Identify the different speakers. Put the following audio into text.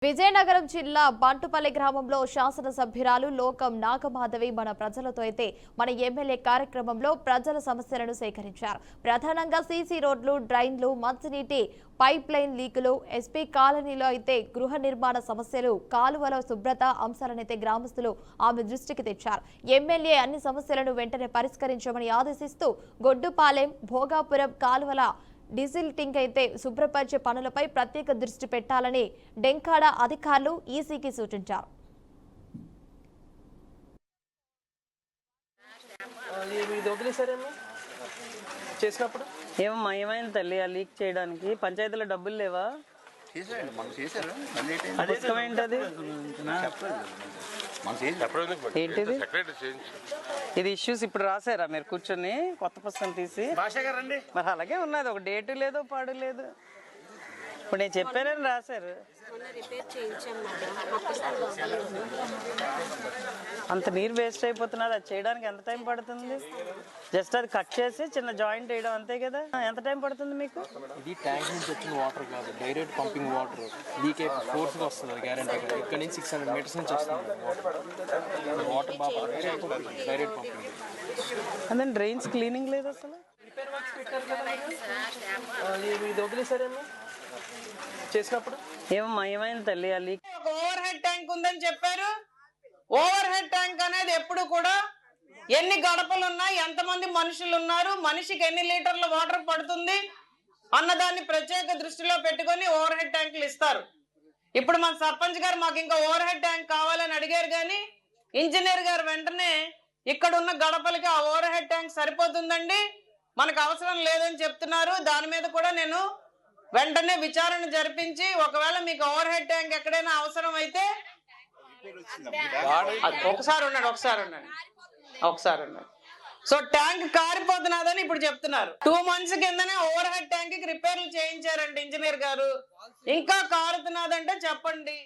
Speaker 1: విజయనగరం జిల్లా బంటుపల్లి గ్రామంలో శాసనసభ్యురాలు లోకం నాగమాధవి మన ప్రజలతో అయితే మన ఎమ్మెల్యే కార్యక్రమంలో ప్రజల సమస్యలను సేకరించారు. ప్రధానంగా సీసీ రోడ్లు, డ్రైన్లు, మంచినీటి పైప్ లైన్ లీకులు, ఎస్పీ కాలనీలో అయితే గృహ నిర్మాణ సమస్యలు, కాలువల శుభ్రత అంశాలనైతే గ్రామస్తులు ఆమె దృష్టికి తెచ్చారు. ఎమ్మెల్యే అన్ని సమస్యలను వెంటనే పరిష్కరించమని ఆదేశిస్తూ గొడ్డుపాలెం, భోగాపురం కాలువల డిజిల్టింగ్ అయితే శుభ్రపరిచే పనులపై ప్రత్యేక దృష్టి పెట్టాలని డెంకాడ అధికారులు ఈసీకి సూచించారు.
Speaker 2: ఏమమ్మా ఏమైంది తల్లి? ఆ లీక్ చేయడానికి పంచాయతీలో డబ్బులు లేవా? ఏంటిది? ఇది ఇష్యూస్ ఇప్పుడు రాసారా మీరు కూర్చొని కొత్త పుస్తకం తీసి? మరి అలాగే ఉన్నది, ఒక డేటు లేదు, పాడు లేదు. ఇప్పుడు నేను చెప్పానని రాశారు. అంత నీరు వేస్ట్ అయిపోతున్నది. అది చేయడానికి ఎంత టైం పడుతుంది? జస్ట్ అది కట్ చేసి చిన్న జాయింట్ వేయడం అంతే కదా. ఎంత టైం పడుతుంది మీకు?
Speaker 3: ఇది ట్యాంక్ నుంచి వచ్చిన వాటర్ కాదు, డైరెక్ట్ పంపింగ్ వాటర్. లీక్ అయిపోయి ఫోర్స్గా వస్తుంది, అది గ్యారెంటీ. ఇక్కడ నుంచి 600 మీటర్స్ నుంచి వస్తుంది వాటర్. బాగా direct pumping.
Speaker 2: And then drains cleaning లేదు అసలు.
Speaker 3: ఇది వదిలేసారేమో చేసినప్పుడు.
Speaker 2: ఏమమ్మా ఏమైంది తల్లి? ఆ లీక్
Speaker 4: ఒక ఓవర్ హెడ్ ట్యాంక్ ఉందని చెప్పారు. ఓవర్ హెడ్ ట్యాంక్ అనేది ఎప్పుడు కూడా ఎన్ని గడపలు ఉన్నాయి, ఎంతమంది మనుషులు ఉన్నారు, మనిషికి ఎన్ని లీటర్ల వాటర్ పడుతుంది అన్నదాన్ని ప్రత్యేక దృష్టిలో పెట్టుకొని ఓవర్ హెడ్ ట్యాంకులు ఇస్తారు. ఇప్పుడు మన సర్పంచ్ గారు మాకు ఇంకా ఓవర్ హెడ్ ట్యాంక్ కావాలని అడిగారు, కానీ ఇంజనీర్ గారు వెంటనే ఇక్కడ ఉన్న గడపలకి ఆ ఓవర్ హెడ్ ట్యాంక్ సరిపోతుందండి, మనకు అవసరం లేదని చెప్తున్నారు. దాని మీద కూడా నేను వెంటనే విచారణ జరిపించి ఒకవేళ మీకు ఓవర్ హెడ్ ట్యాంక్ ఎక్కడైనా అవసరం అయితే ఒకసారి ఉండండి. సో ట్యాంక్ కారిపోతున్నదని ఇప్పుడు చెప్తున్నారు. 2 months కిందనే ఓవర్ హెడ్ ట్యాంక్ కి రిపేర్లు చేయించారండి ఇంజనీర్ గారు. ఇంకా కారుతున్నదంటే చెప్పండి.